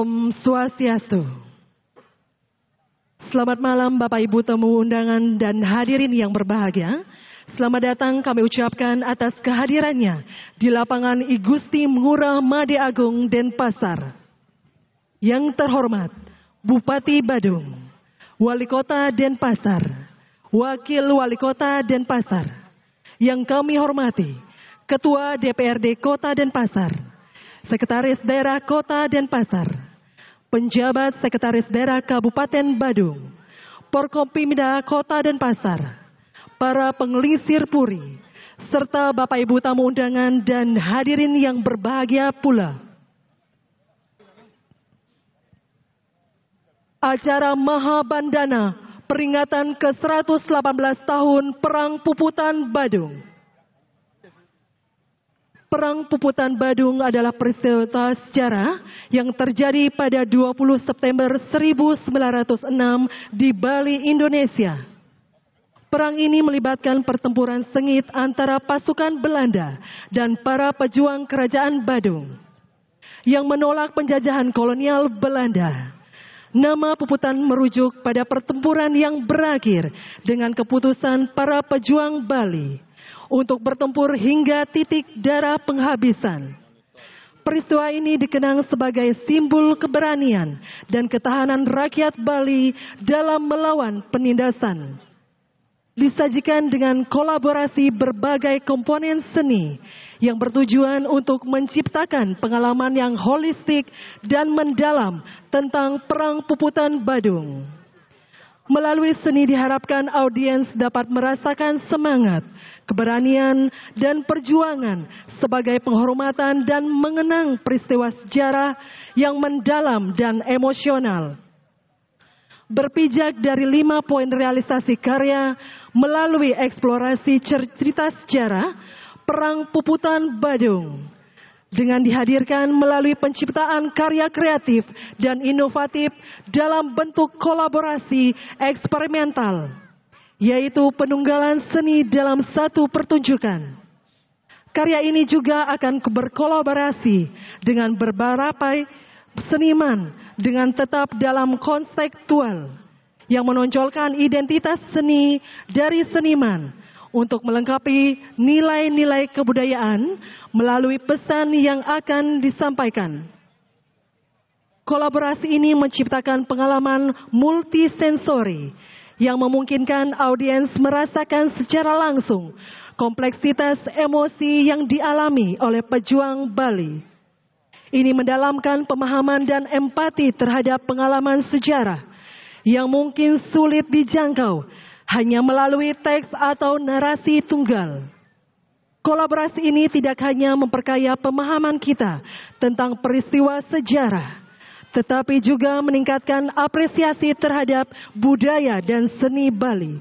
Om Swastiastu. Selamat malam Bapak Ibu tamu undangan dan hadirin yang berbahagia. Selamat datang kami ucapkan atas kehadirannya di lapangan I Gusti Ngurah Made Agung Denpasar. Yang terhormat Bupati Badung, Wali Kota Denpasar, Wakil Wali Kota Denpasar. Yang kami hormati Ketua DPRD Kota Denpasar, Sekretaris Daerah Kota Denpasar, penjabat Sekretaris Daerah Kabupaten Badung, Forkopimda Kota Denpasar, para pengelisir puri, serta Bapak Ibu tamu undangan dan hadirin yang berbahagia pula. Acara Mahabandana peringatan ke-118 tahun Perang Puputan Badung. Perang Puputan Badung adalah peristiwa sejarah yang terjadi pada 20 September 1906 di Bali, Indonesia. Perang ini melibatkan pertempuran sengit antara pasukan Belanda dan para pejuang kerajaan Badung yang menolak penjajahan kolonial Belanda. Nama Puputan merujuk pada pertempuran yang berakhir dengan keputusan para pejuang Bali untuk bertempur hingga titik darah penghabisan. Peristiwa ini dikenang sebagai simbol keberanian dan ketahanan rakyat Bali dalam melawan penindasan. Disajikan dengan kolaborasi berbagai komponen seni yang bertujuan untuk menciptakan pengalaman yang holistik dan mendalam tentang Perang Puputan Badung. Melalui seni diharapkan audiens dapat merasakan semangat, keberanian, dan perjuangan sebagai penghormatan dan mengenang peristiwa sejarah yang mendalam dan emosional. Berpijak dari 5 poin realisasi karya melalui eksplorasi cerita sejarah Perang Puputan Badung dengan dihadirkan melalui penciptaan karya kreatif dan inovatif dalam bentuk kolaborasi eksperimental, yaitu penunggalan seni dalam satu pertunjukan. Karya ini juga akan berkolaborasi dengan beberapa seniman dengan tetap dalam konseptual yang menonjolkan identitas seni dari seniman untuk melengkapi nilai-nilai kebudayaan melalui pesan yang akan disampaikan. Kolaborasi ini menciptakan pengalaman multisensori yang memungkinkan audiens merasakan secara langsung kompleksitas emosi yang dialami oleh pejuang Bali. Ini mendalamkan pemahaman dan empati terhadap pengalaman sejarah yang mungkin sulit dijangkau hanya melalui teks atau narasi tunggal. Kolaborasi ini tidak hanya memperkaya pemahaman kita tentang peristiwa sejarah, tetapi juga meningkatkan apresiasi terhadap budaya dan seni Bali.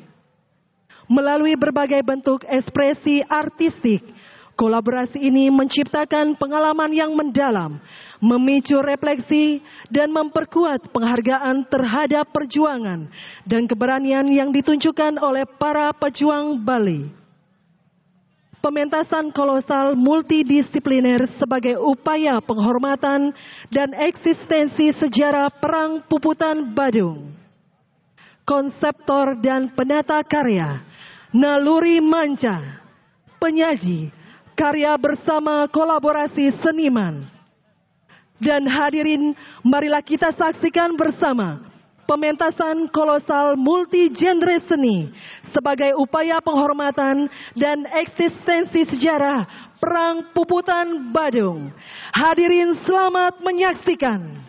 Melalui berbagai bentuk ekspresi artistik, kolaborasi ini menciptakan pengalaman yang mendalam, memicu refleksi, dan memperkuat penghargaan terhadap perjuangan dan keberanian yang ditunjukkan oleh para pejuang Bali. Pementasan kolosal multidisipliner sebagai upaya penghormatan dan eksistensi sejarah Perang Puputan Badung. Konseptor dan penata karya, Naluri Manca, penyaji, karya bersama kolaborasi seniman. Dan hadirin, marilah kita saksikan bersama pementasan kolosal multi-genre seni sebagai upaya penghormatan dan eksistensi sejarah Perang Puputan Badung. Hadirin selamat menyaksikan.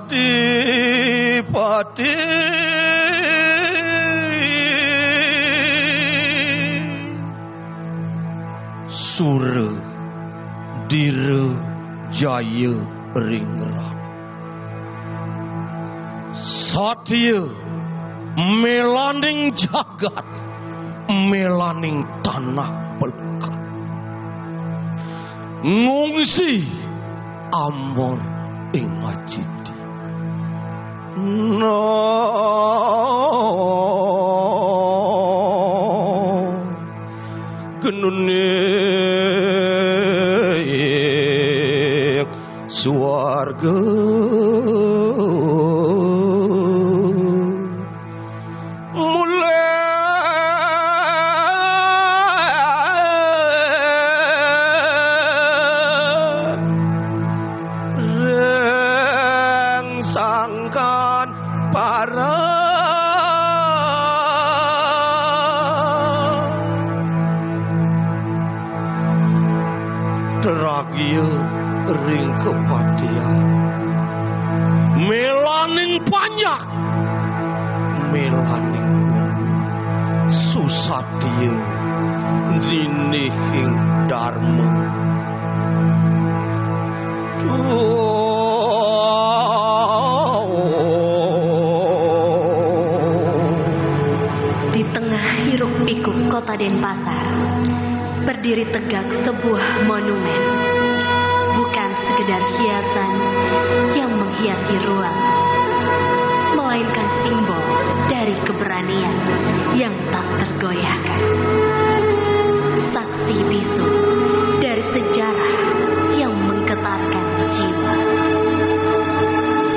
Adipati Sura Dira Jaya Ringrat Satya melaning jagat melaning tanah pelkat ngungsi amon ing ajidi no genune swarga ring kepatian melaning banyak melaning susatya dinihing dharma di tengah hiruk pikuk kota Denpasar berdiri tegak sebuah monumen. Bukan sekedar hiasan yang menghiasi ruang, melainkan simbol dari keberanian yang tak tergoyahkan. Saksi bisu dari sejarah yang menggetarkan jiwa.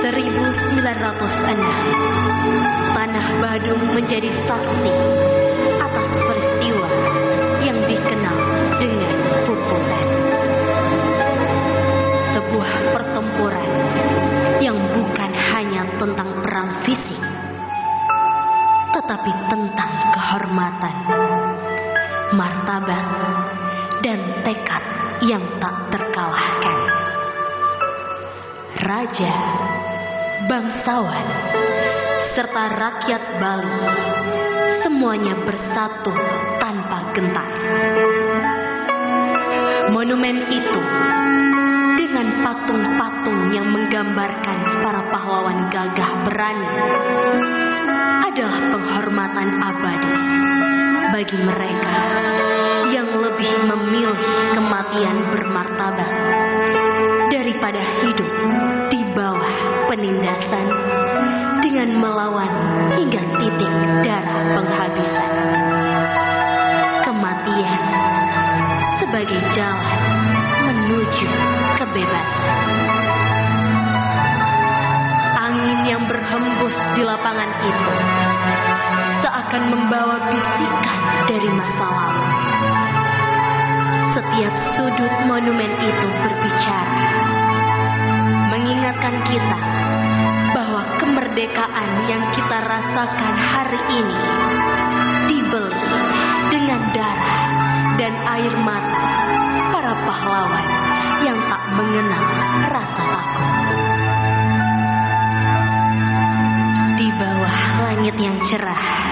1906, Tanah Badung menjadi saksi atas peristiwa yang dikenal dengan Puputan. penghormatan, martabat, dan tekad yang tak terkalahkan. Raja, bangsawan, serta rakyat Bali semuanya bersatu tanpa gentar. Monumen itu dengan patung-patung yang menggambarkan para pahlawan gagah berani adalah penghormatan abadi bagi mereka yang lebih memilih kematian bermartabat daripada hidup di bawah penindasan dengan melawan hingga titik darah penghabisan. Kematian sebagai jalan menuju kebebasan. Angin yang berhembus di lapangan itu seakan membawa bisikan dari masa lalu. Setiap sudut monumen itu berbicara, mengingatkan kita bahwa kemerdekaan yang kita rasakan hari ini dibeli dengan darah dan air mata para pahlawan yang tak mengenal rasa takut. Di bawah langit yang cerah,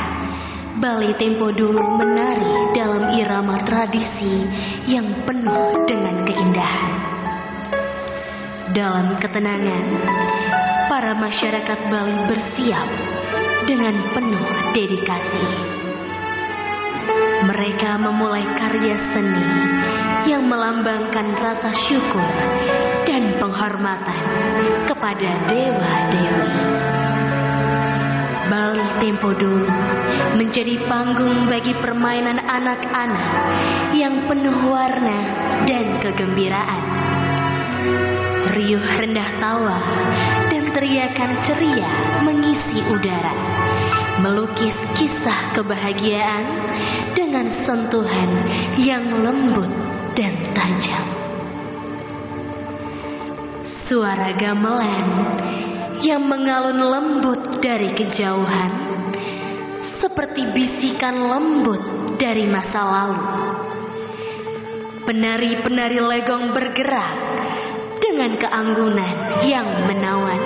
Bali tempo dulu menari dalam irama tradisi yang penuh dengan keindahan. Dalam ketenangan, para masyarakat Bali bersiap dengan penuh dedikasi. Mereka memulai karya seni yang melambangkan rasa syukur dan penghormatan kepada dewa-dewi. Bali tempo dulu menjadi panggung bagi permainan anak-anak yang penuh warna dan kegembiraan. Riuh rendah tawa dan teriakan ceria mengisi udara, melukis kisah kebahagiaan dengan sentuhan yang lembut dan tajam. Suara gamelan yang mengalun lembut dari kejauhan, seperti bisikan lembut dari masa lalu. Penari-penari legong bergerak dengan keanggunan yang menawan,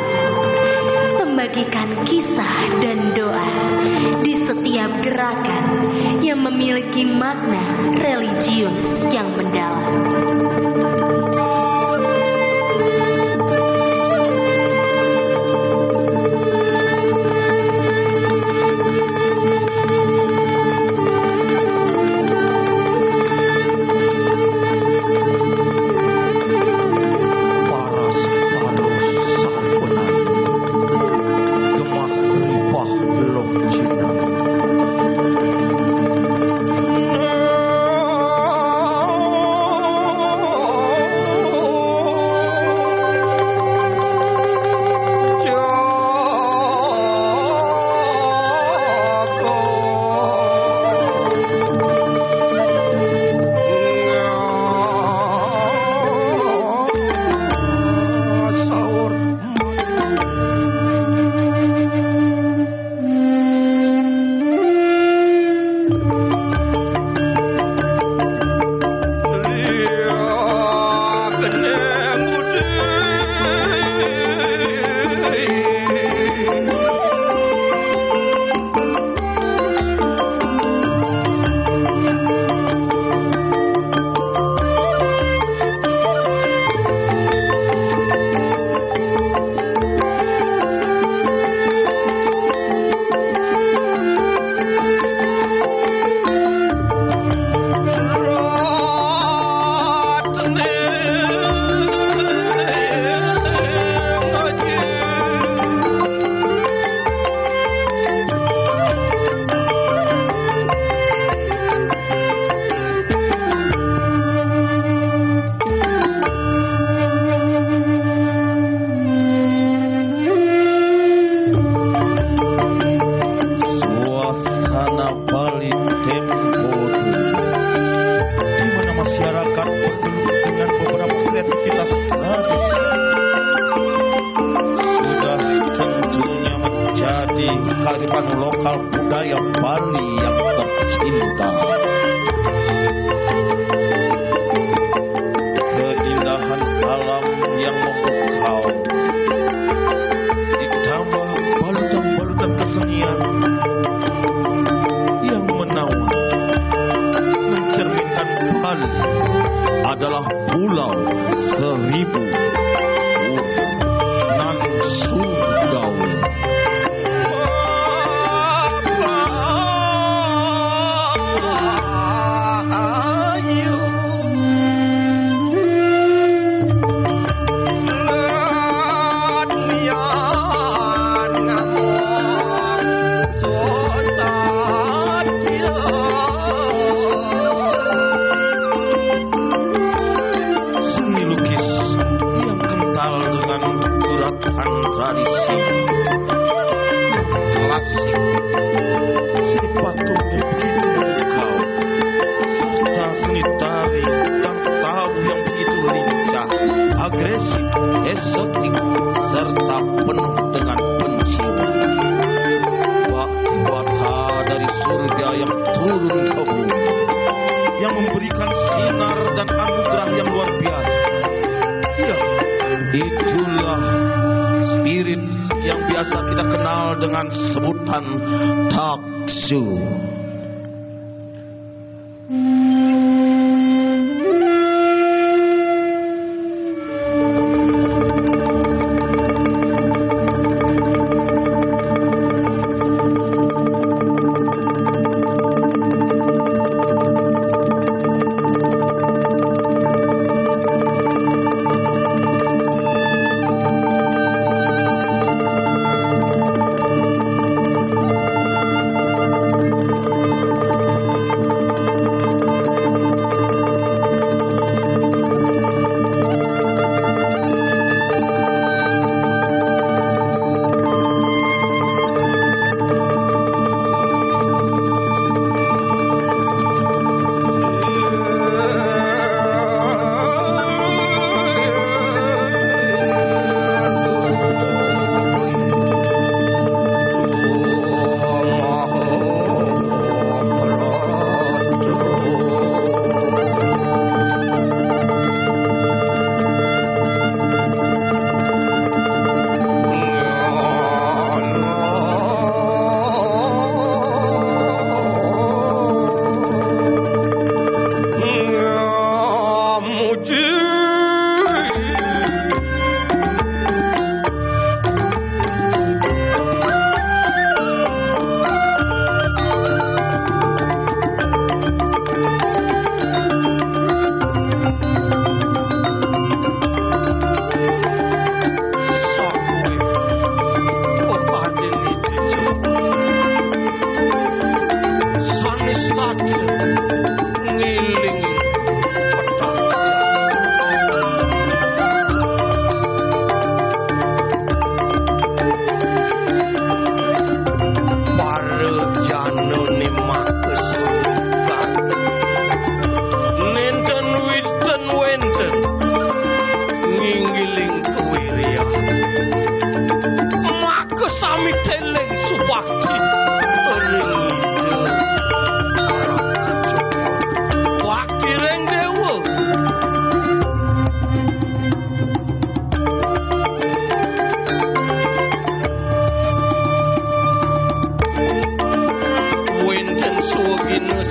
membagikan kisah dan doa di setiap gerakan yang memiliki makna religius yang mendalam. kearifan lokal budaya Bali yang ibu nan surgawi. Tradisi klasik seni patung yang begitu memukau serta seni tari dan tabuh yang begitu lincah, agresif, eksotik serta penuh dengan penciuman. Bakti wata dari surga yang turun ke bumi yang memberikan sinar dan anugerah yang luar biasa. Ya, itulah spirit yang biasa kita kenal dengan sebutan Taksu.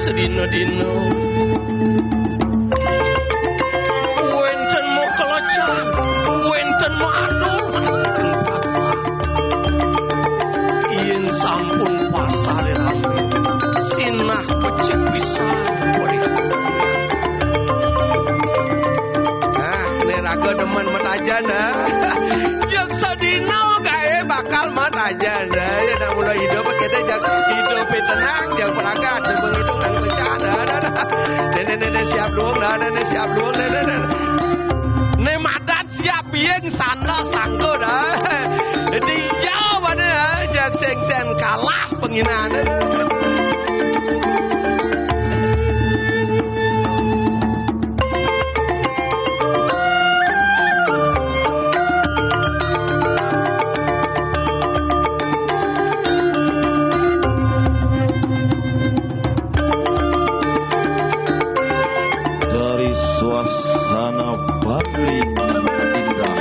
Sedina-dina wenten mo kelacan, wenten mo aduh yen sampun pasare rame sinah becik pisan neraga demen matajan jeung sadina gae bakal matajan ya dah mulai hidup kita jak hidup tenang jeung peragat jeung hidup kang lecah nenek siap luang nenek siap luang nenek madat siap bieng sandal sanggo dah di jauh ada jak sengten kalah penghinaan. Suasana paling indah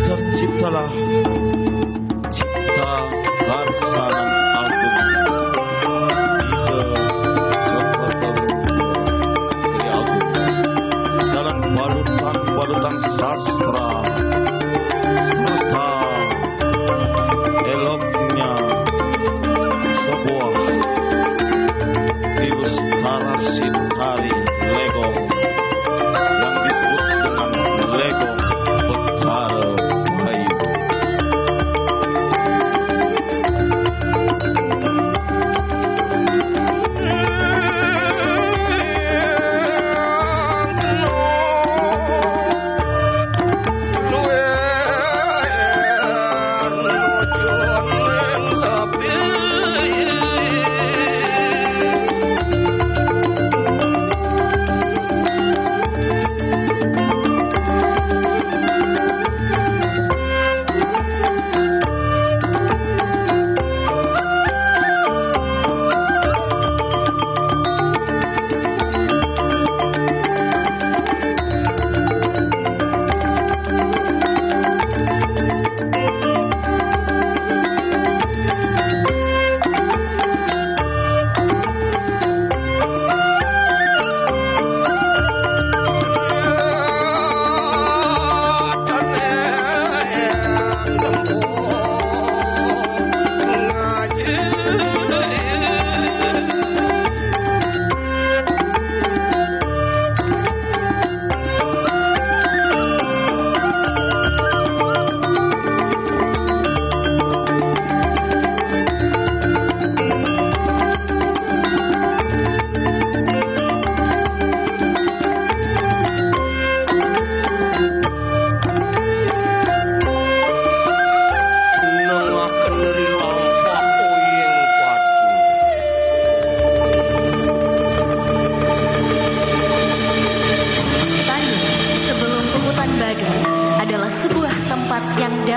terciptalah cipta karsanan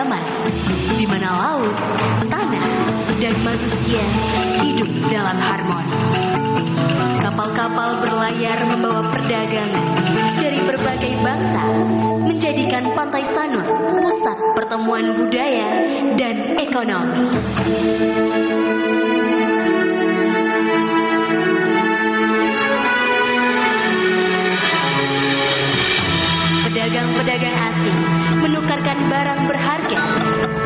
damai, di mana laut, tanah, dan manusia hidup dalam harmoni. Kapal-kapal berlayar membawa perdagangan dari berbagai bangsa, menjadikan Pantai Sanur pusat pertemuan budaya dan ekonomi. Pedagang-pedagang asing menukarkan barang berharga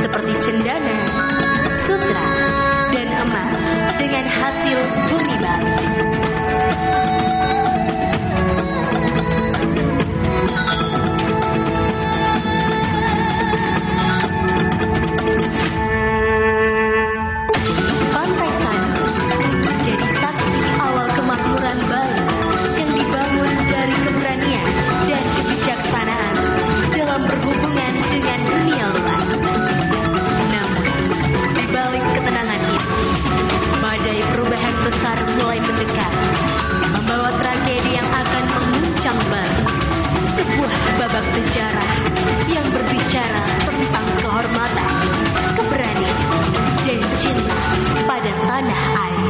seperti cendana, sutra, dan emas dengan hasil bumi Bali. Pantai Sanur menjadi saksi awal kemakmuran Bali yang dibangun dari keberanian dan kebijaksanaan dalam berhubungan dengan dunia luar. Namun, di balik ketenangan ini, badai perubahan besar mulai mendekat, membawa tragedi yang akan menguncang Bali. Sebuah babak sejarah yang berbicara tentang kehormatan, keberanian, dan cinta pada tanah air.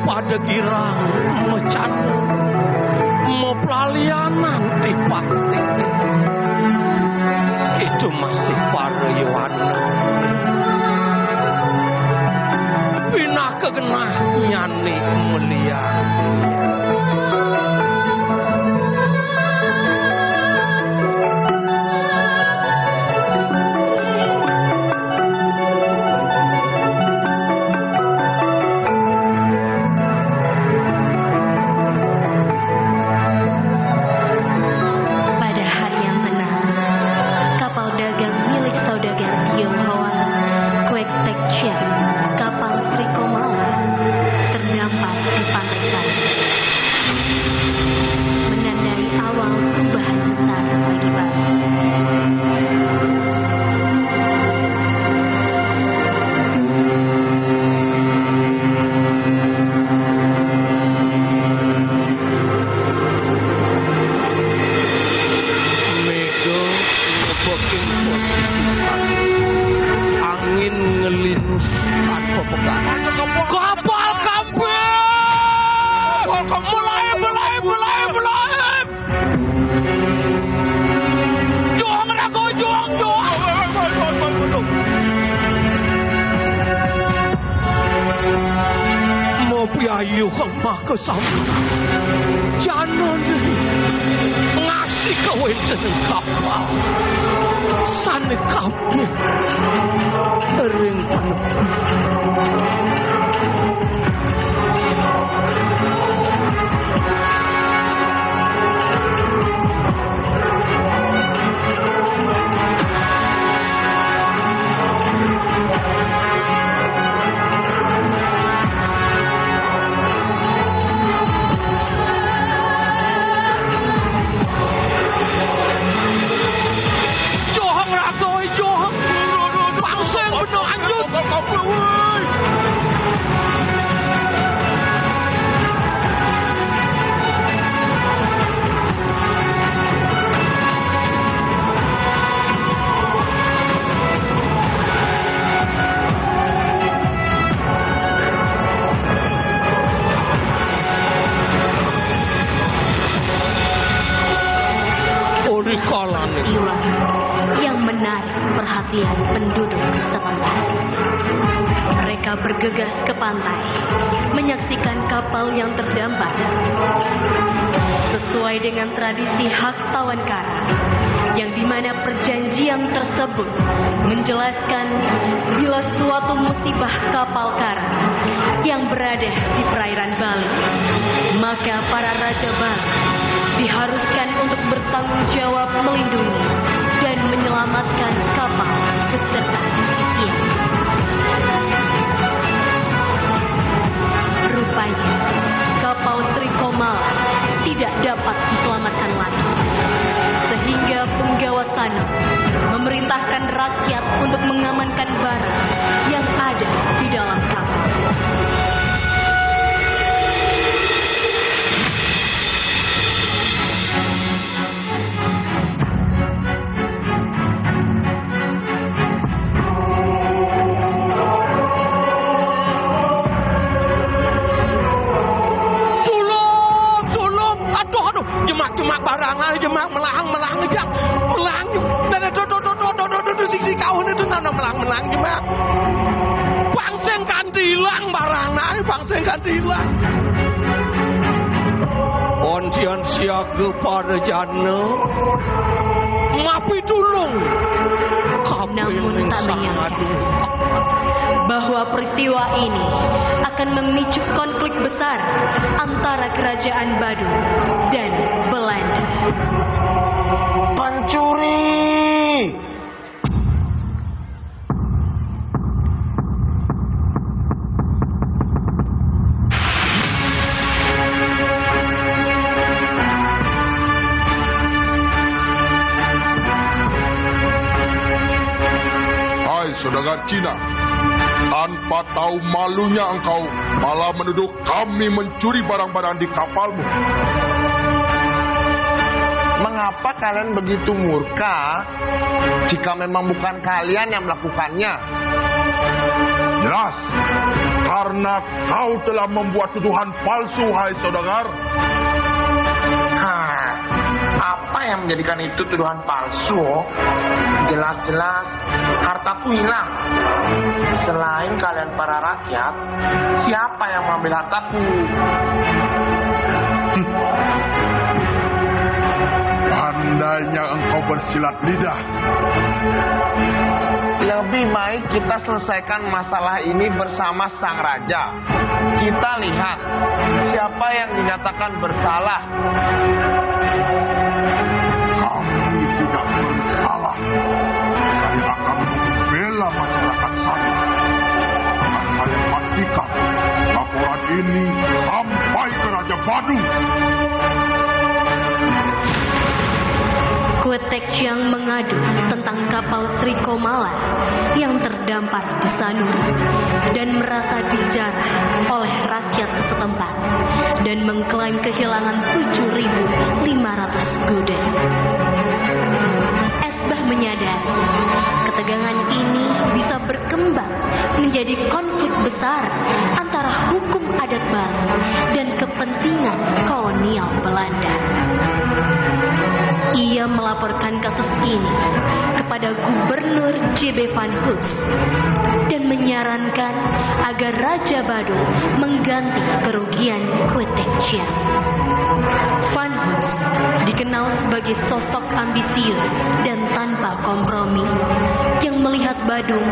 Pada girang mecana mau pelalianan di pasik itu masih para Yohana pinah kegenah nyani mulia. Kapal Sri Komala terdampar di pantai Sanur, menandai awal perubahan besar bagi Bali. Mega ngebaking posisi angin ngelin tanpa pegangan. Kapal kabel mulai juang aku juang mau piayu hembah ke sana jangan ngasih kawin jeneng kapal sane kabeh ring panepan. Johang ragoy, johang. Pangseng bener anjut. kesaksian penduduk setempat. Mereka bergegas ke pantai, menyaksikan kapal yang terdampar. Sesuai dengan tradisi hak tawan kara, yang dimana perjanjian tersebut menjelaskan bila suatu musibah kapal kara yang berada di perairan Bali, maka para raja Bali diharuskan untuk bertanggung jawab melindungi dan menyelamatkan kapal beserta isinya. Rupanya kapal Trikomala tidak dapat diselamatkan lagi, sehingga penggawa Sano memerintahkan rakyat untuk mengamankan barang yang ada di dalam kapal. Jemak barang lah, jemak melang aja, melang. Dan sisi kawan itu nana melang jemak. Bangseng kan hilang barang nah, bangseng kan hilang. Ontian siaga pada jana, mapi tulung. Namun tak menyangka bahwa peristiwa ini akan memicu konflik besar antara kerajaan Badung dan Belanda. Pencuri! Hai saudagar Cina, tanpa tahu malunya engkau malah menuduh kami mencuri barang-barang di kapalmu. Mengapa kalian begitu murka jika memang bukan kalian yang melakukannya? Jelas, karena kau telah membuat tuduhan palsu, hai saudagar. Apa yang menjadikan itu tuduhan palsu? Jelas-jelas hartaku hilang. Selain kalian para rakyat, siapa yang mengambil hartaku? Pandainya engkau bersilat lidah. Lebih baik kita selesaikan masalah ini bersama sang raja. Kita lihat siapa yang dinyatakan bersalah. Kami tidak bersalah. Saya akan membela masyarakat saya. Dan saya pastikan laporan ini sampai ke Raja Badung. Kuetek Chiang mengadu tentang kapal Trikomala yang terdampar di Sanur dan merasa dijarah oleh rakyat setempat dan mengklaim kehilangan 7.500 guden. Esbah menyadari ketegangan ini bisa berkembang menjadi konflik besar antara hukum adat Bali dan kepentingan kolonial Belanda. Ia melaporkan kasus ini kepada Gubernur J.B. Van Hoos dan menyarankan agar Raja Badung mengganti kerugian Kuetek Chiang. Van Hoos dikenal sebagai sosok ambisius dan tanpa kompromi yang melihat Badung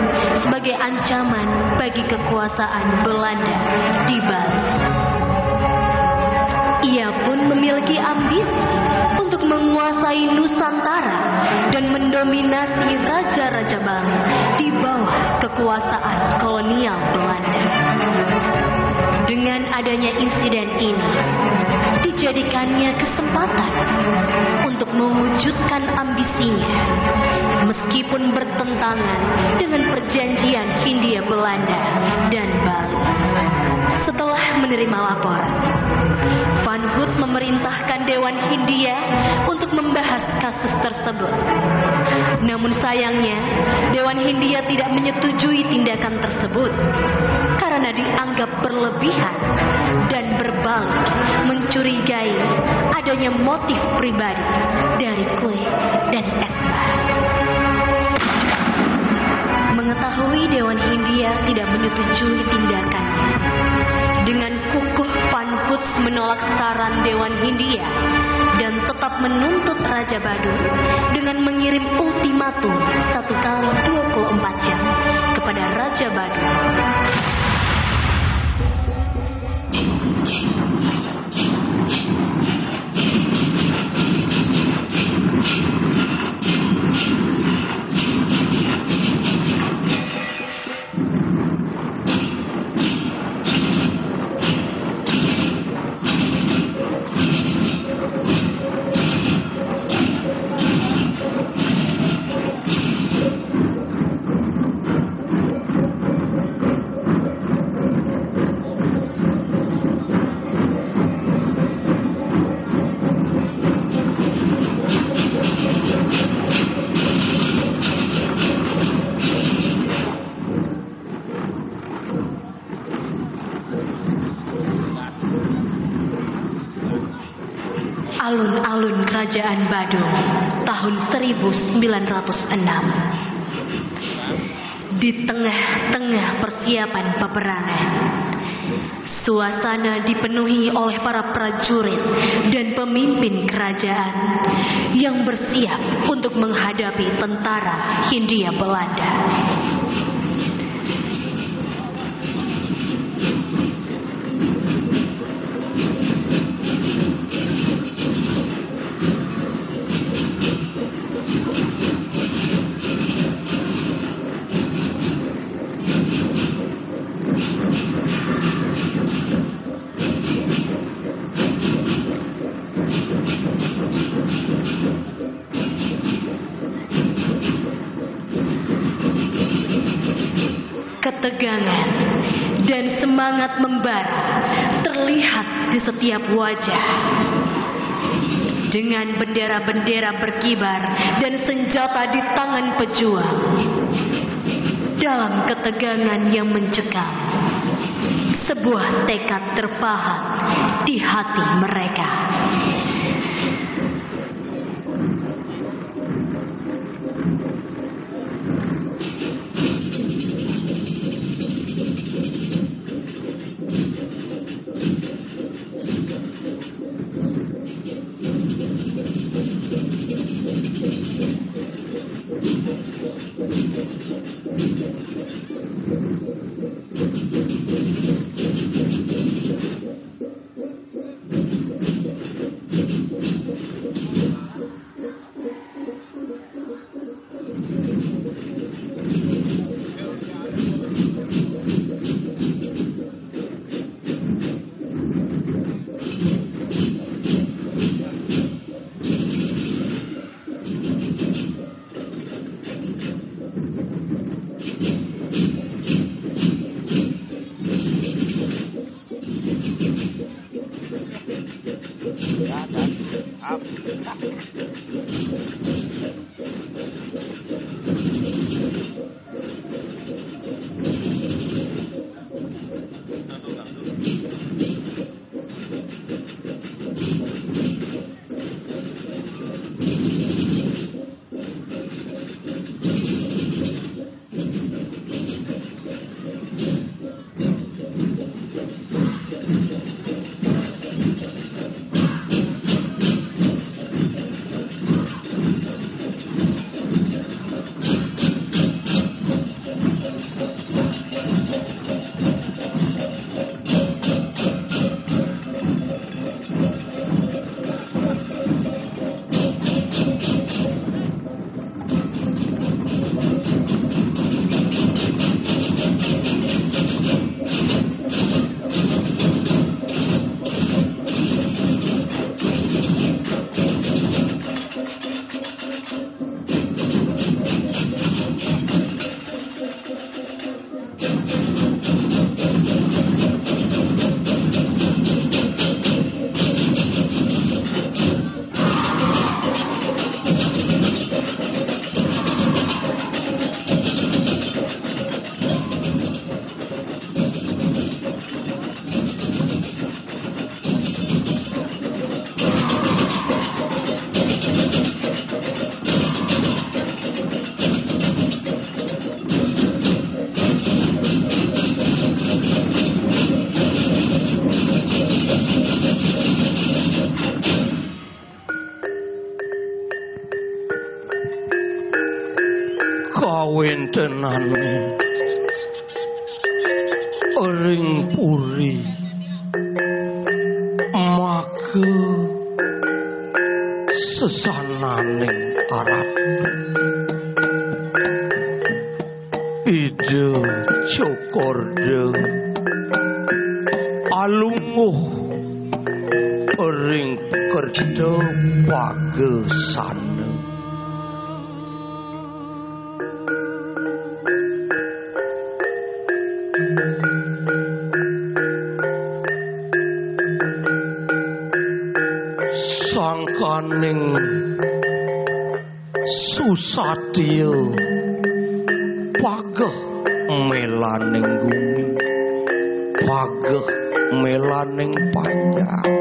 sebagai ancaman bagi kekuasaan Belanda di Bali. Ia pun memiliki ambisi untuk menguasai Nusantara dan mendominasi raja-raja Bali di bawah kekuasaan kolonial Belanda. Dengan adanya insiden ini, dijadikannya kesempatan untuk mewujudkan ambisinya, meskipun bertentangan dengan perjanjian Hindia Belanda dan Bali. Setelah menerima laporan, Van Hoos memerintahkan Dewan Hindia untuk membahas kasus tersebut. Namun sayangnya, Dewan Hindia tidak menyetujui tindakan tersebut karena dianggap berlebihan dan berbalik mencurigai adanya motif pribadi dari Kue dan Esbah. mengetahui Dewan Hindia tidak menyetujui tindakannya. Dengan kukuh Van Hoots menolak saran Dewan Hindia dan tetap menuntut Raja Badur dengan mengirim ultimatum 1 kali 24 jam kepada Raja Badur. Alun-alun Kerajaan Badur tahun 1906. Di tengah-tengah persiapan peperangan, suasana dipenuhi oleh para prajurit dan pemimpin kerajaan yang bersiap untuk menghadapi tentara Hindia Belanda. Ketegangan dan semangat membara terlihat di setiap wajah. Dengan bendera-bendera berkibar dan senjata di tangan pejuang, dalam ketegangan yang mencekam, sebuah tekad terpahat di hati mereka. kawentenane ring puri maka sesananing arep ide cokorde alunguh ring kerja pagesana sangkaning susatya pageh melaning gumi pageh melaning panjang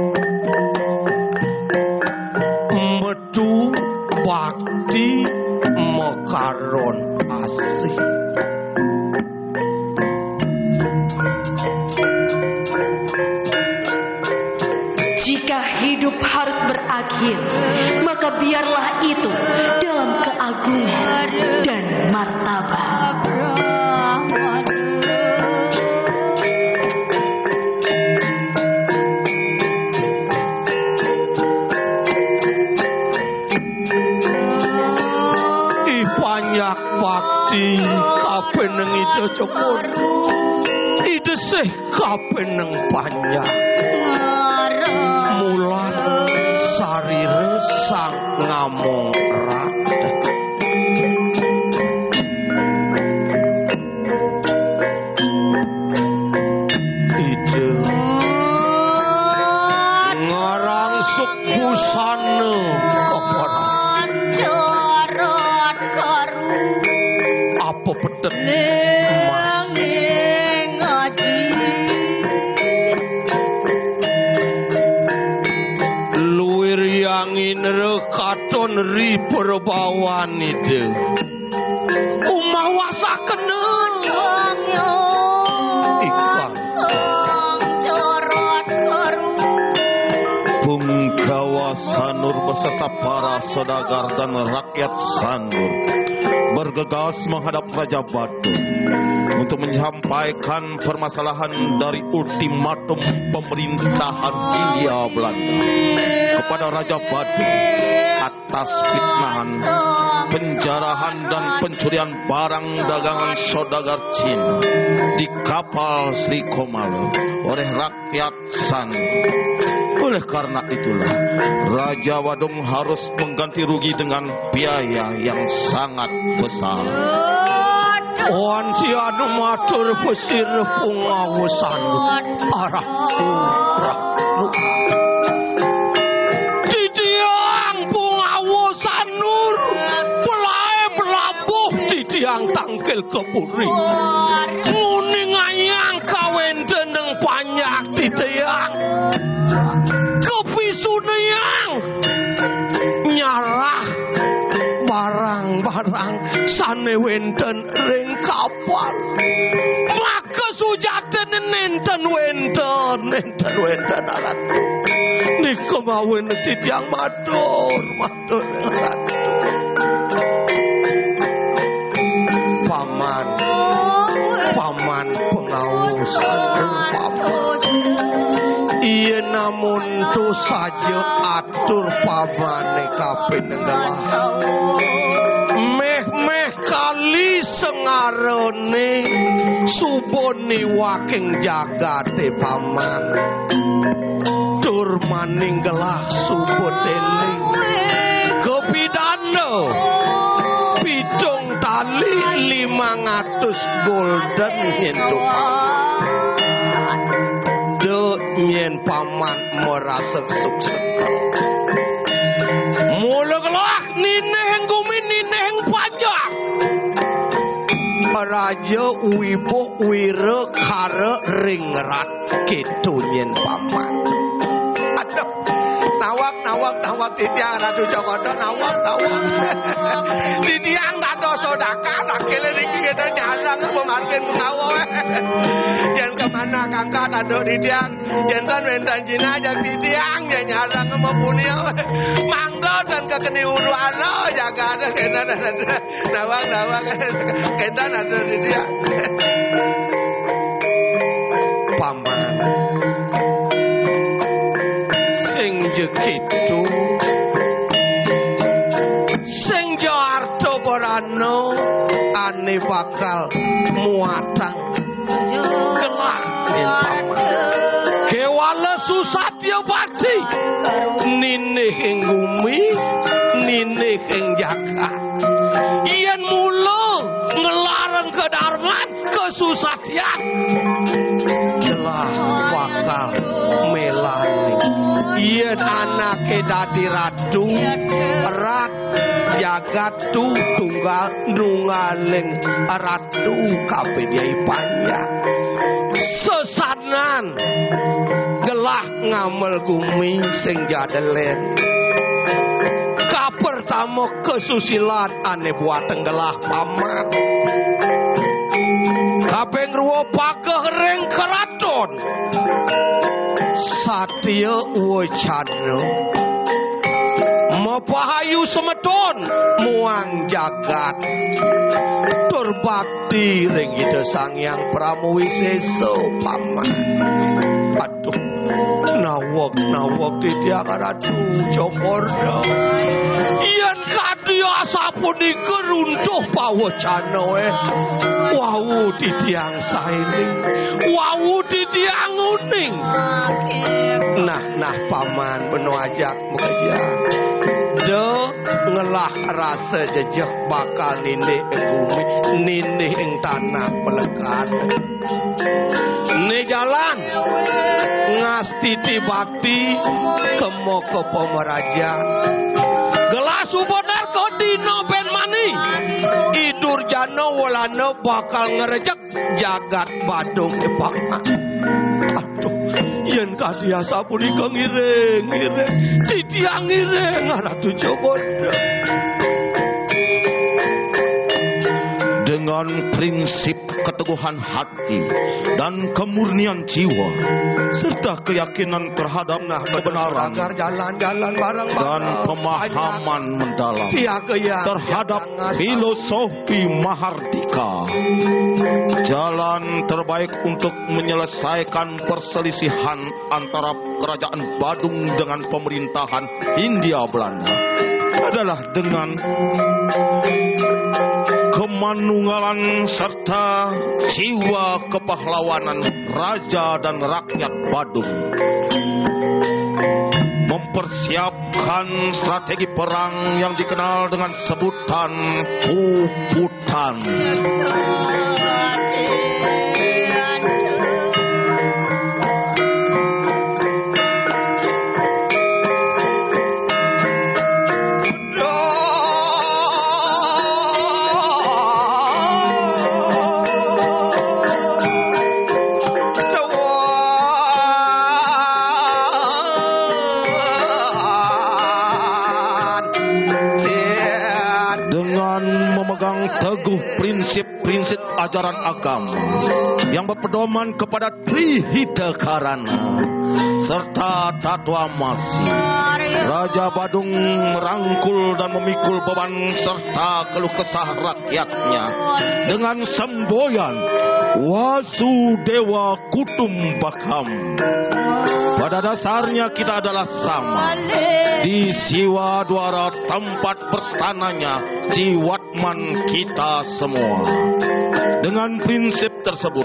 metu bakti mekaron asih jika hidup harus berakhir maka biarlah itu dalam keagungan dan martabat. Banyak bakti kapeneng ide cokor ide seh kapeneng panjang mulan sarire sang ngamong rat ide ngarang sukusane keparang apa pedet luwir yang inre katon ri perbawan ide umawasa kenen ikan Punggawa Sanur beserta para saudagar dan rakyat Sanur bergegas menghadap Raja Batu untuk menyampaikan permasalahan dari ultimatum pemerintahan Hindia Belanda kepada Raja Batu atas fitnahan, penjarahan dan pencurian barang dagangan saudagar Cina di kapal Sri Komalo oleh rakyat Sanur. Oleh karena itulah Raja Wadung harus mengganti rugi dengan biaya yang sangat besar. Wanti anu matur pesir pengawasan arah Didiang pengawasan nur pelai belabuh didiang tangkel kepuri muning ayang kawen deneng panyak didiang kepisuniang nyarah barang-barang sane wenten ring kapal maka sujaten nenten wenten alat nika mawen titiang matur alat paman pengawasan paman iya namun tu saja atur pamane kapenenggelah meh kali sengarone suboni waking jagate paman tur maninggelah subodene kepidana pidong tali 500 golden hindu nyen paman merasa sukses mulaglah nineng gumin nineng panjang Raja Wibo Wira Kara Ringrat gitu nyen paman aduh nawak titiang ratu Jokodo nawak titiang tak ada sodaka takil niki kita nyarang pemarkin mengawo. Yen kemana kangkat aduk di tiang, yen tan wendan Cina jak di tiang yen nyarang mempunia. Mangga dan kekeni uruano jaga ada kita nawang kita ada di tiang. Paman sing jekitu sing Jawarta Porano ane bakal muatang gelar Kewala Susatya Bakti ninih ing bumi ninih ing jagat yen mula ngelarang kedarman kesusatyan gelar bakal melani yen anake dadi ratu rat jagat tunggal nungaling ratu kabeh diai panjang sesanan gelah ngamel gumi sing jadelen ka pertama kesusilan ane buat tenggelah paman kaping ruwa pageh ring keraton Satya Wacana mapahayu semeton muang jagat tur bakti ring Ida Sang Hyang Pramuwisesa paman aduh nawak di tiang ratu Jokorda yen kadya sapunika runtuh pawacana wau di tiang saening wau di tiang uning nah paman beno ajak mukaja de ngelah rasa jejak bakal ninih ing bumi ninih ing tanah pelekat ni jalan ngastiti bakti kemo ke pemerajan gelas benar kodino ben mani idur jano walano bakal ngerejek jagat badung paman aduh yen kadya sapunika ngireng titiang ngireng Ratu Jokorda dengan prinsip keteguhan hati dan kemurnian jiwa serta keyakinan terhadap kebenaran jalan-jalan dan pemahaman mendalam terhadap filosofi Mahardika jalan terbaik untuk menyelesaikan perselisihan antara kerajaan Badung dengan pemerintahan Hindia Belanda adalah dengan kemanunggalan serta jiwa kepahlawanan raja dan rakyat Badung mempersiapkan strategi perang yang dikenal dengan sebutan Puputan. Teguh prinsip-prinsip ajaran agama yang berpedoman kepada Trihitakarana serta Tatwa Masi, Raja Badung merangkul dan memikul beban serta keluh kesah rakyatnya dengan semboyan Wasudewa Kutumbakam. Pada dasarnya kita adalah sama di Siwa Dwara tempat bertanahnya Jiwatman kita semua. Dengan prinsip tersebut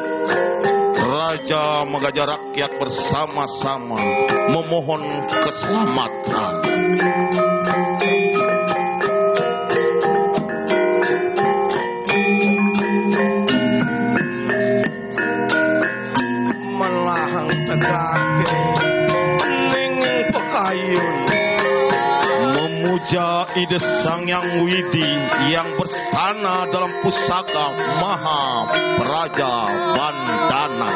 Raja mengajak rakyat bersama-sama memohon keselamatan. Melahang tegake ning pekayun memuja Ida Sang Hyang Widi yang bersana dalam pusaka Maha Praja Bandana.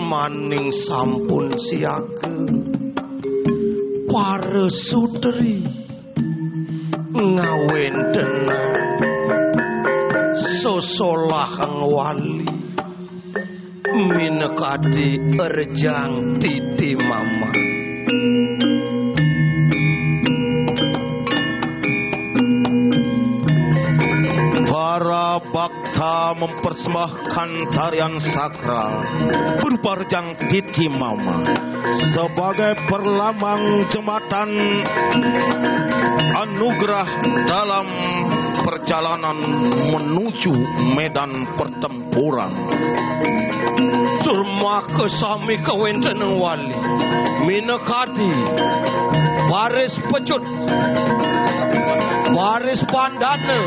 Maning sampun siaga para sutri ngawentenan sosolahang wali minekadi erjang titi mama. Para bakta mempersembahkan tarian sakral berupa rejang titi mama sebagai perlambang jembatan anugerah dalam perjalanan menuju medan pertempuran. Turma kesami kawenteneng wali minekadi baris pecut, baris pandana,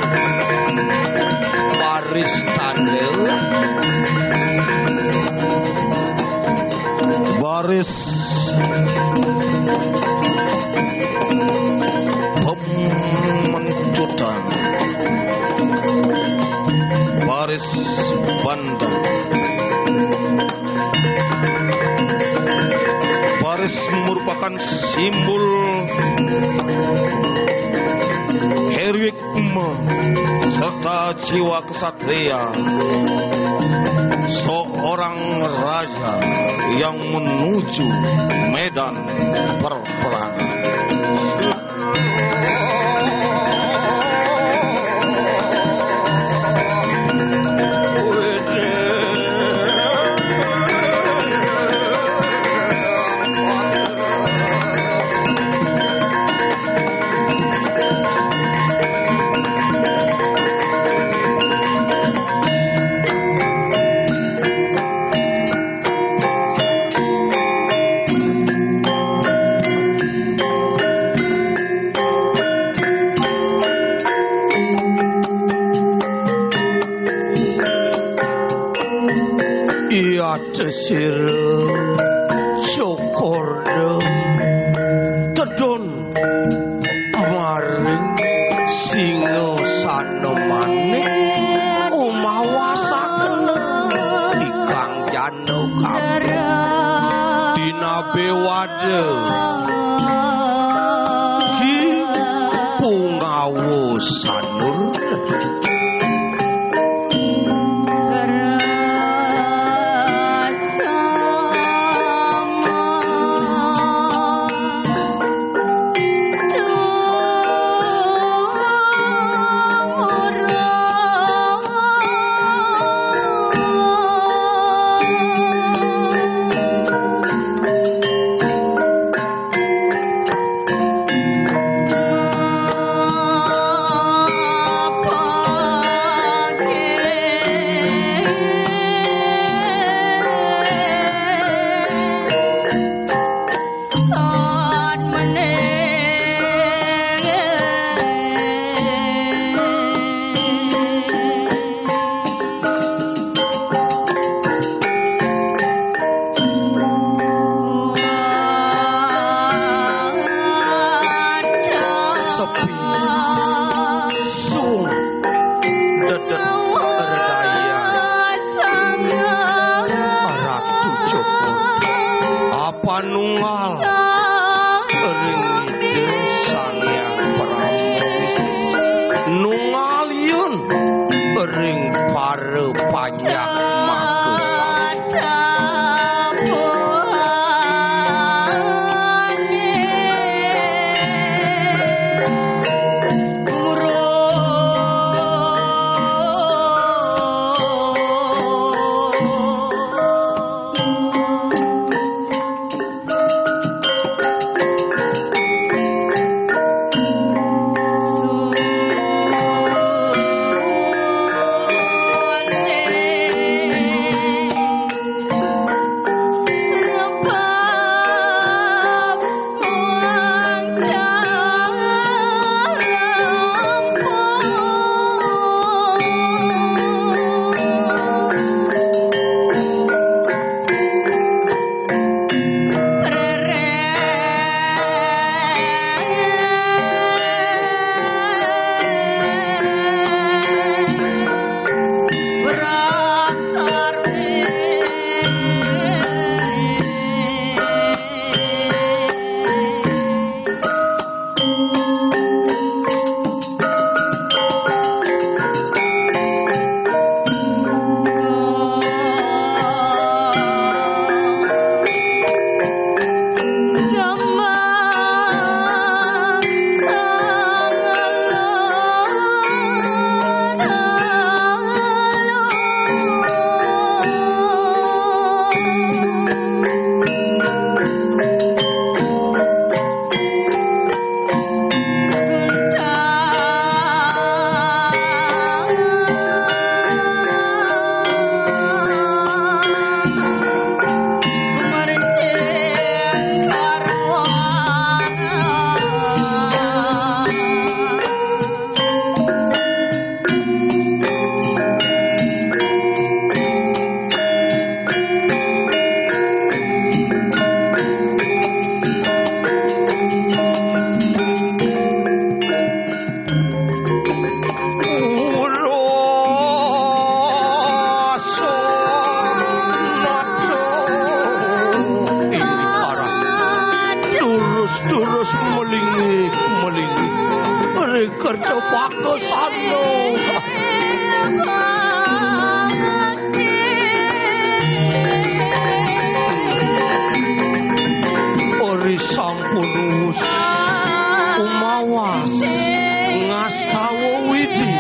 baris tanda, baris pemencutan, baris bandang, baris merupakan simbol heroikme serta jiwa kesatria seorang raja yang menuju medan perperangan. Desir syukurna tedon maring singa sanemane umawasaken ikang jana kabeh dina bewade ki pungawo sanur Uri kerja pakesano. Uri sampun wus umawas ngastawa widi.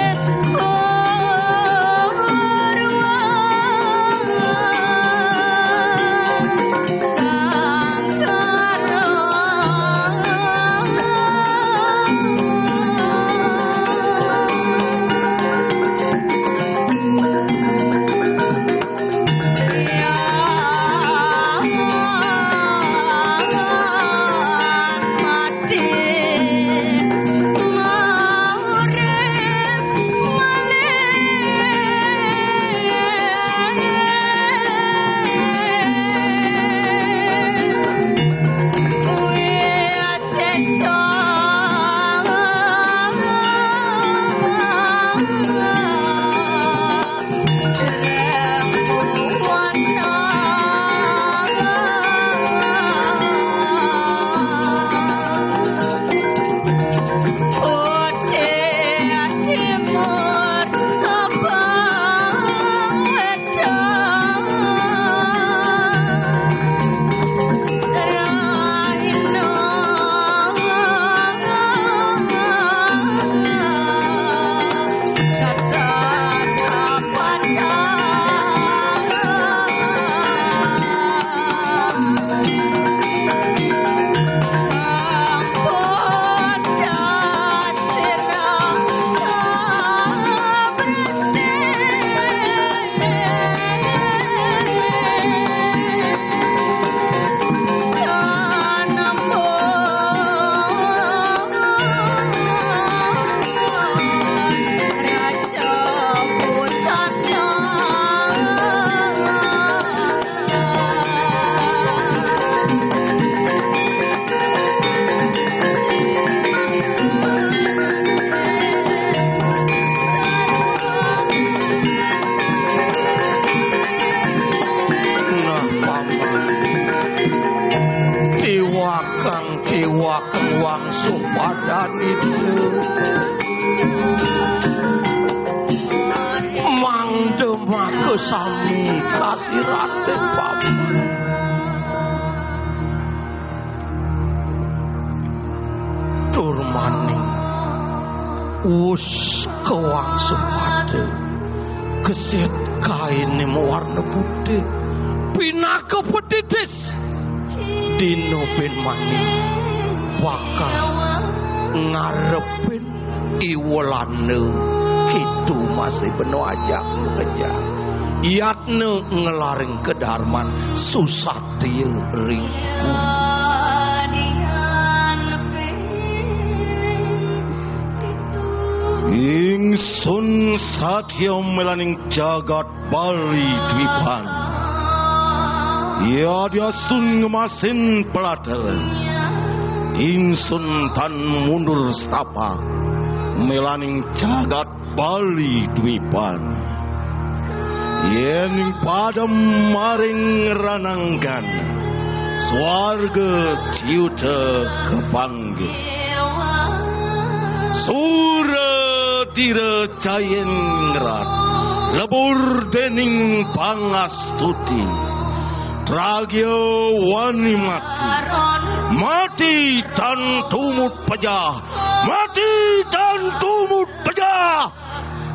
Sami kasih Raden Paman Turmaning us kewangsu pade keset kain warna putih pinaka petitis dino ben maning bakal ngarepin iwolane kitu masih beno ajak kejar Yatne ngelaring kedarman susatya ringku Ingsun satya melaning jagat Bali Dwipan Ya dia sun ngemasin pelataran Ingsun tan mundur stapa melaning jagat Bali Dwipan Yen padam maring rananggan swarga ciuta kepanggih sura tira cayengrat lebur dening pangastuti tragya wani mati tan tumut pejah mati tan tumut pejah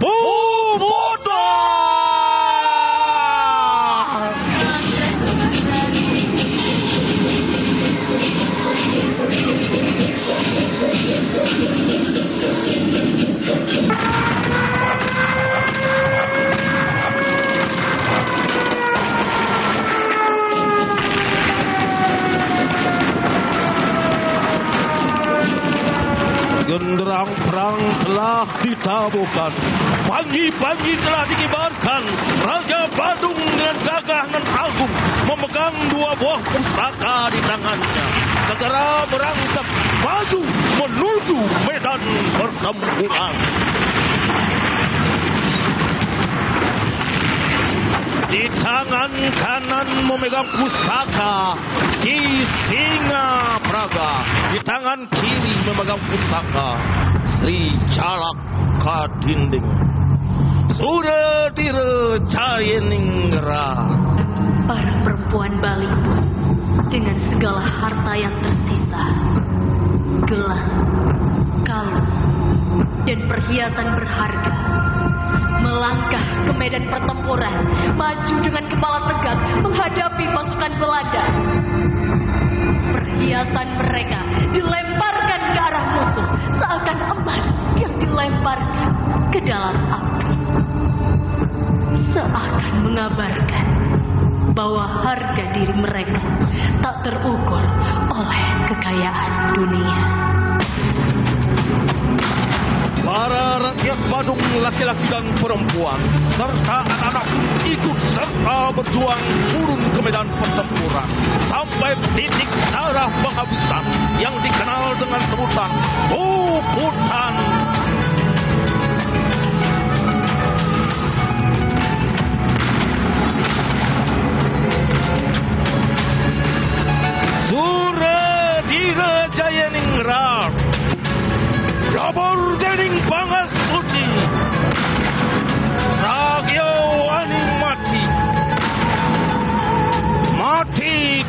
Puputa genderang perang telah ditabuhkan, pagi-pagi telah dikibarkan. Raja Badung dengan gagah dan agung memegang dua buah pusaka di tangannya, segera berangsek maju menuju medan pertempuran. Di tangan kanan memegang pusaka Ki Singa Praga, di tangan kiri memegang pusaka Sri Jalak Kadinding sudah direjayeningrat. Para perempuan Bali pun dengan segala harta yang tersisa, gelang, kalung, dan perhiasan berharga, melangkah ke medan pertempuran, maju dengan kepala tegak menghadapi pasukan Belanda. Perhiasan mereka dilemparkan ke arah musuh, seakan emas yang dilemparkan ke dalam api. Seakan mengabarkan bahwa harga diri mereka tak terukur oleh kekayaan dunia. Para rakyat Badung laki-laki dan perempuan serta anak-anak ikut serta berjuang turun ke medan pertempuran sampai titik darah penghabisan yang dikenal dengan sebutan Puputan. Surat direjayeningrat labor dening bangas suci ragyo aning mati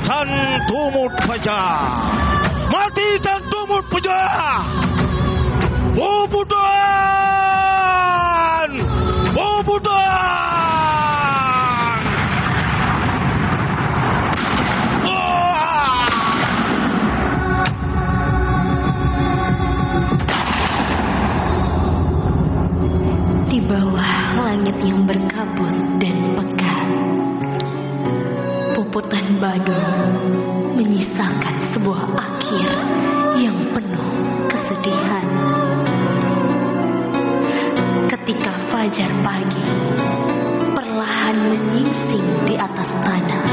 tan tumut paja Puputan Di bawah langit yang berkabut dan pekat, Puputan Badung menyisakan sebuah akhir yang penuh kesedihan. Ketika fajar pagi perlahan menyingsing di atas tanah,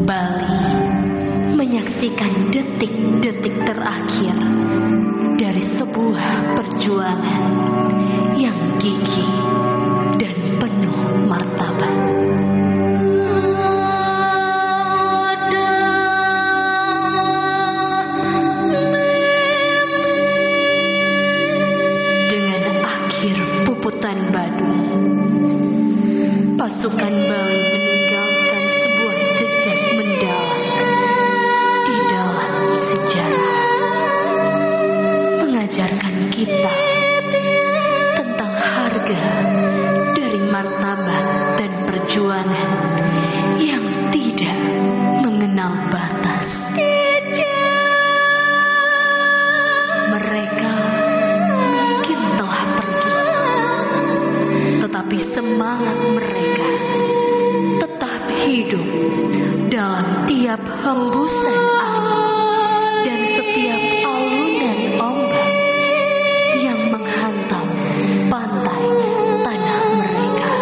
Bali menyaksikan detik-detik terakhir dari sebuah perjuangan yang gigih dan penuh martabat. Dengan akhir Puputan Badung, pasukan Bali meninggalkan sebuah jejak mendalam di dalam sejarah, mengajarkan kita tentang harga dari martabat dan perjuangan yang tidak mengenal batas. Mereka mungkin telah pergi, tetapi semangat mereka tetap hidup dalam tiap hembusan angin dan setiap alunan ombak yang menghantam pantai tanah mereka.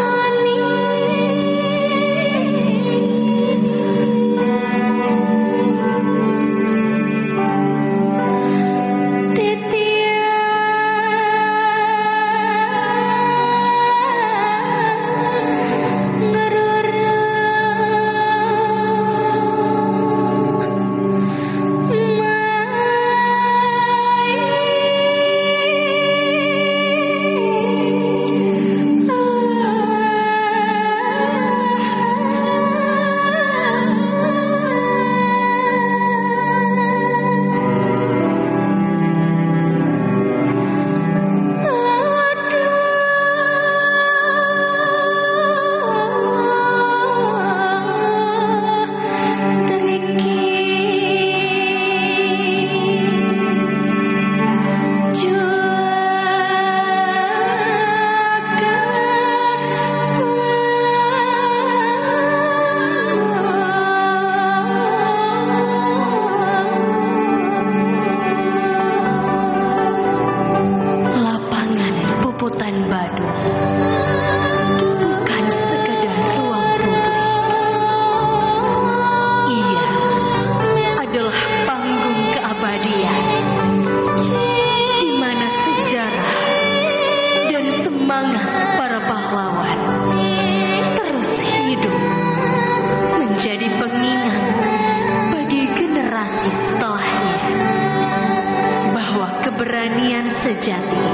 sejati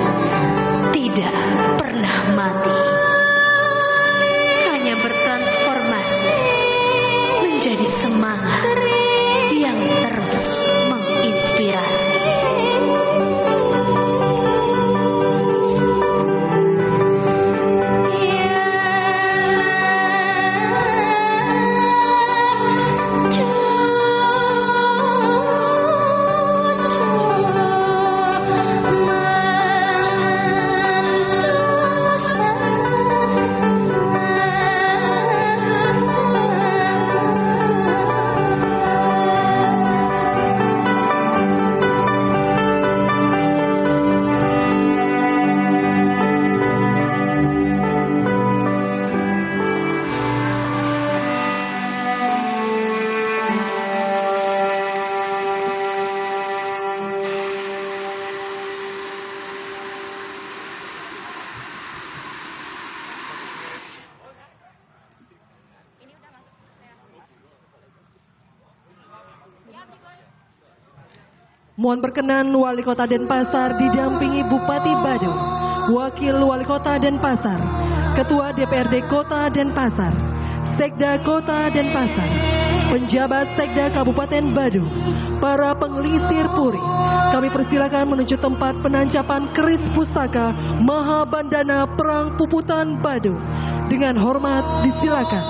tidak pernah mati, hanya bertransformasi menjadi semangat yang terus menginspirasi. Mohon berkenan Wali Kota Denpasar didampingi Bupati Badung, Wakil Wali Kota Denpasar, Ketua DPRD Kota Denpasar, Sekda Kota Denpasar, penjabat Sekda Kabupaten Badung, para pengelisir Puri. Kami persilakan menuju tempat penancapan keris pustaka Mahabandana Perang Puputan Badung. Dengan hormat disilakan.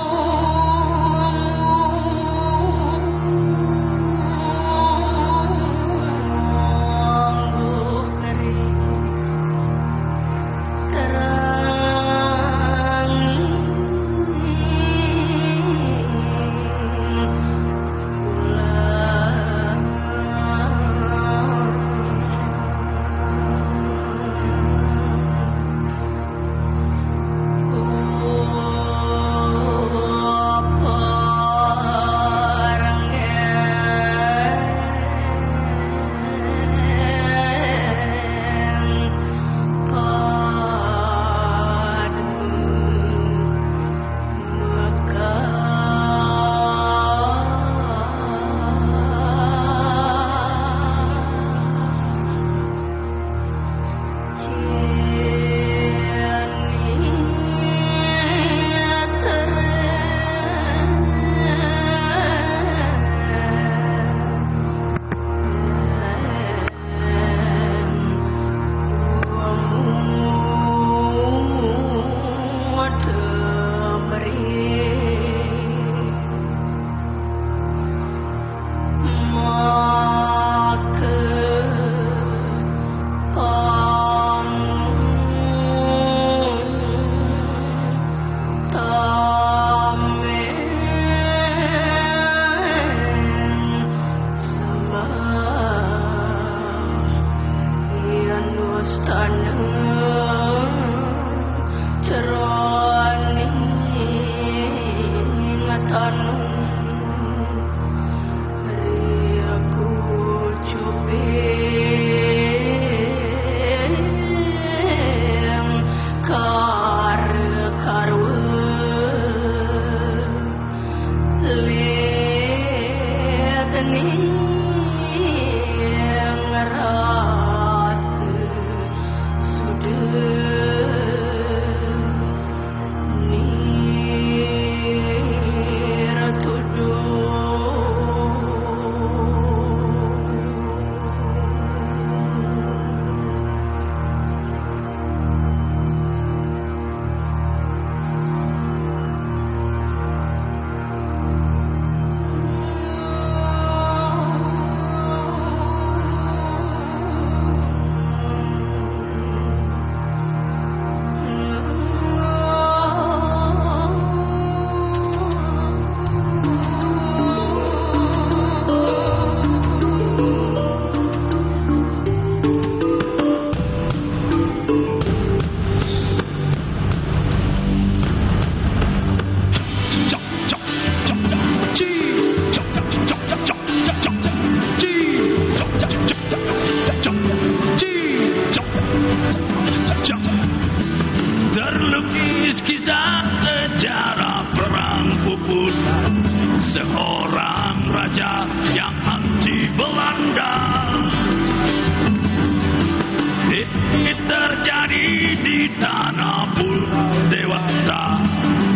tanah pulau dewata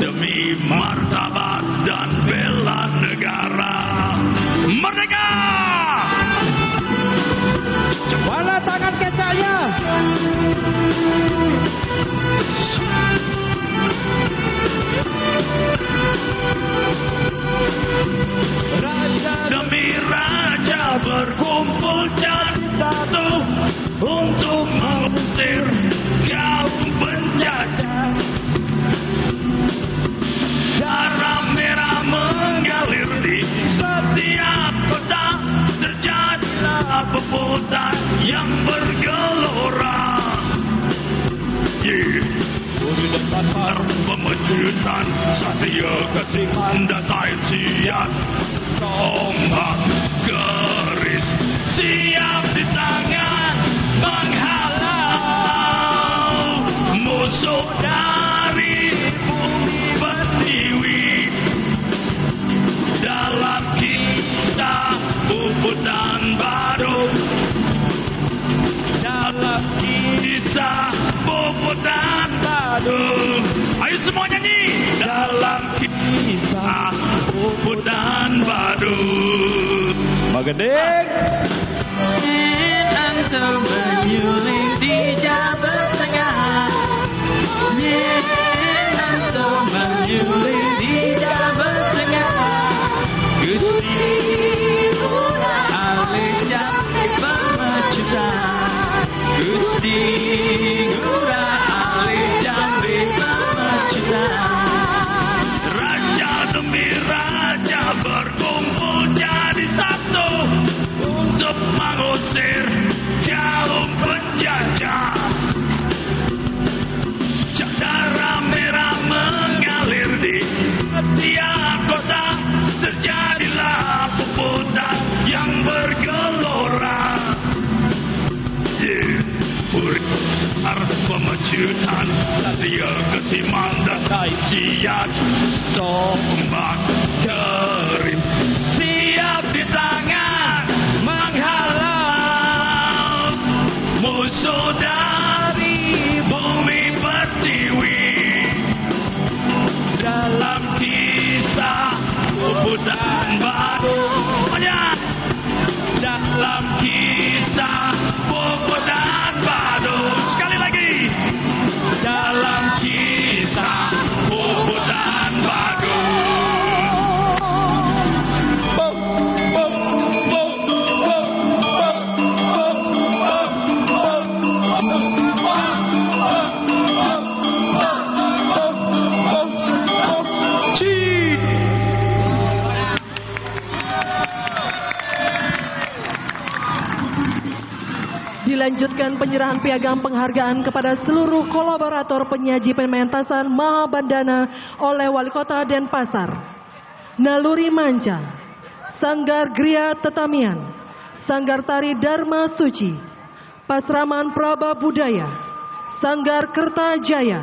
demi martabat dan bela negara. Merdeka! Mana tangan kecaknya? Demi raja berkumpul jadi satu untuk mengusir kaum penjajah. Darah merah mengalir di setiap kota, terjadilah peputar yang bergelora. Pasar pemecutan Satria Kasihan datai siap, tombak keris siap di tangan menghalau musuh dari bumi pertiwi. Dalam kisah Puput dan Badut, dalam kisah Puput dan Badut, ayo semua nyanyi. Dalam kisah Puput dan Badut, Magending. Antum menyuling di Jawa Tengah, antum menyuling di Jawa Tengah. Gusti alih jambi pemecutan, Gusti alih jambi pemecutan. Raja demi raja berkumpul jadi satu untuk mengusir kaum penjajah. Darah merah mengalir di setiap kota, terjadilah peputar yang bergelora. Pemecutan Satria Kasihan datai siap, tombak keris siap di tangan menghalau musuh dari bumi pertiwi. Dalam kisah Puput dan Badut, dalam kisah Puput dan Badut, sekali lagi. Dalam kisah Puput dan Badut. Dilanjutkan penyerahan piagam penghargaan kepada seluruh kolaborator penyaji pementasan Mahabandana oleh Wali Kota Denpasar, Naluri Manca, Sanggar Gria Tetamian, Sanggar Tari Dharma Suci, Pasraman Praba Budaya, Sanggar Kertajaya,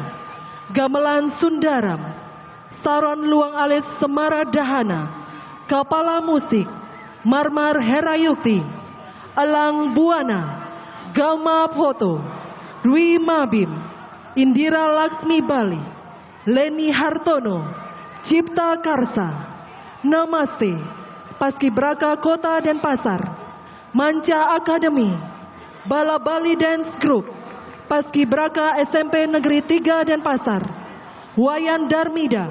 Gamelan Sundaram, Saron Luang Alis Semara Dahana, Kapala Musik, Marmar Herayukti, Elang Buana, Gama Foto, Dwi Mabim, Indira Laksmi Bali, Leni Hartono, Cipta Karsa, Namaste, Paskibraka Kota Denpasar, Manca Akademi, Bala Bali Dance Group, Paskibraka SMP Negeri 3 Denpasar, Wayan Darmida,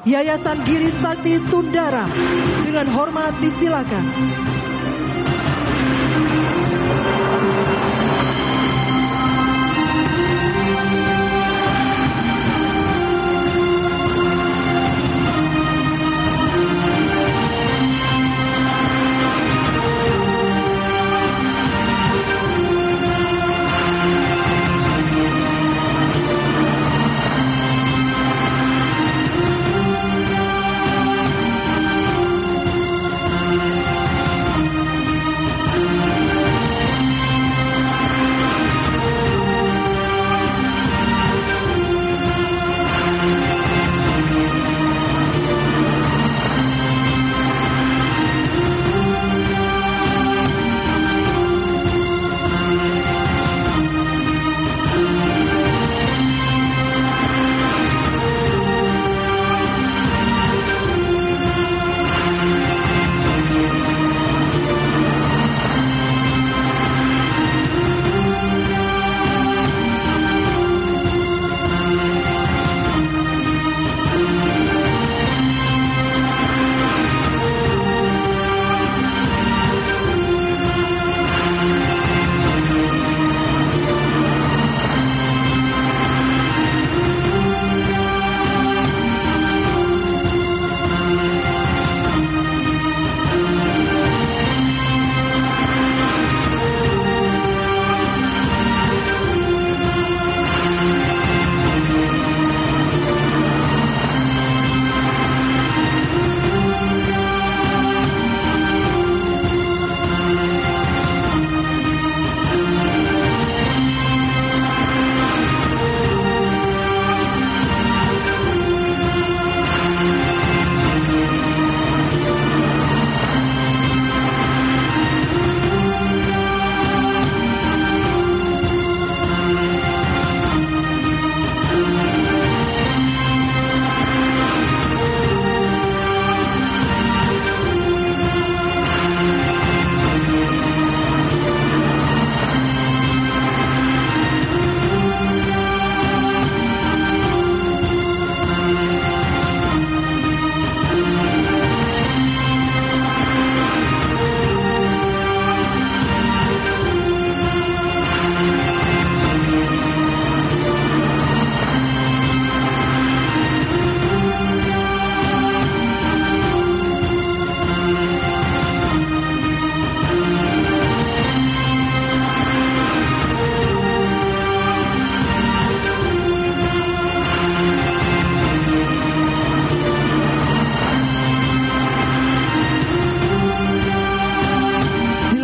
Yayasan Giri Sakti Sundara, dengan hormat disilakan.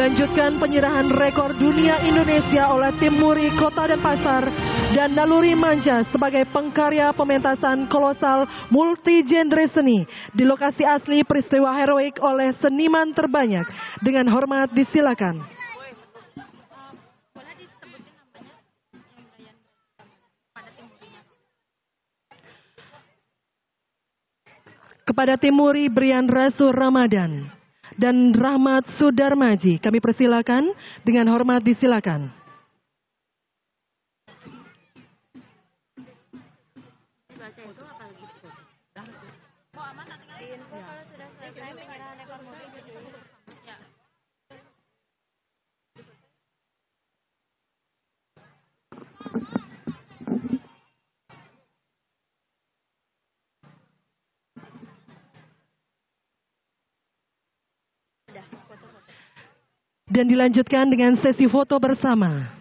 Dilanjutkan penyerahan rekor dunia Indonesia oleh tim Muri Kota Denpasar dan Naluri Manja sebagai pengkarya pementasan kolosal multi-genre seni di lokasi asli peristiwa heroik oleh seniman terbanyak. Dengan hormat disilakan. Kepada tim Muri Brian Rasul Ramadan dan Rahmat Sudarmaji, kami persilakan, dengan hormat disilakan. Dan dilanjutkan dengan sesi foto bersama.